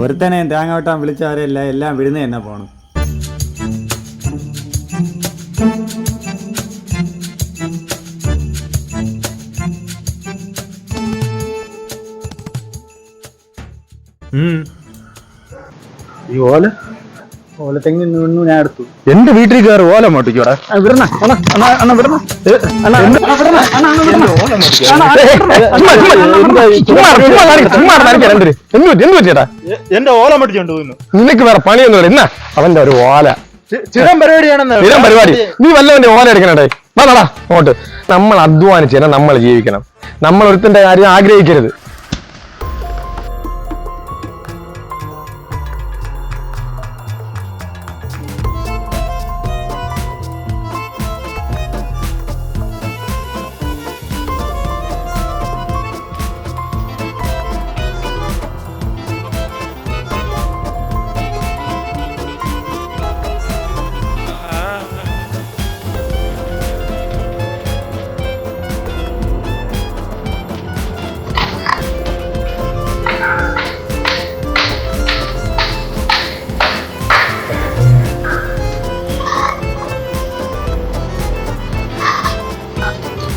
ഒരുത്തനെ തേങ്ങ വെട്ടാൻ വിളിച്ചവരെല്ല എല്ലാം വിടുന്ന തന്നെ പോണം. ഈ ഓല ഓലത്തെങ്ങ് നിന്നു ഞാൻ എടുത്തു. എന്റെ വീട്ടിൽ കയറി ഓല മോട്ടിക്കോടാ. എന്റെ ഓല മോട്ടിച്ചോണ്ട് പോയിരുന്നു. നിനക്ക് വേറെ പണിയൊന്നും ഇന്ന അവന്റെ ഒരു ഓല സ്ഥിരം പരിപാടിയാണെന്ന്. സ്ഥിരം പരിപാടി. നീ വല്ലവന്റെ ഓല എടുക്കണേ. വാടാ അങ്ങോട്ട്. നമ്മൾ അധ്വാനിച്ച് നമ്മൾ ജീവിക്കണം. നമ്മൾ ഒരുത്തിന്റെ കാര്യം ആഗ്രഹിക്കരുത്.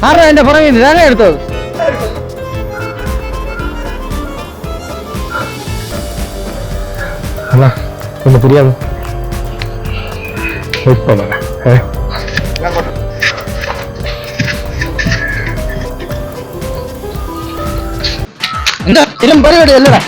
ആരാ എന്റെ പുറകെ ഞാൻ എടുത്തത്? അണ്ണാ ഒന്ന് പുരിയാതെ എന്താ സ്ഥിരം പരിപാടി അല്ലടാ.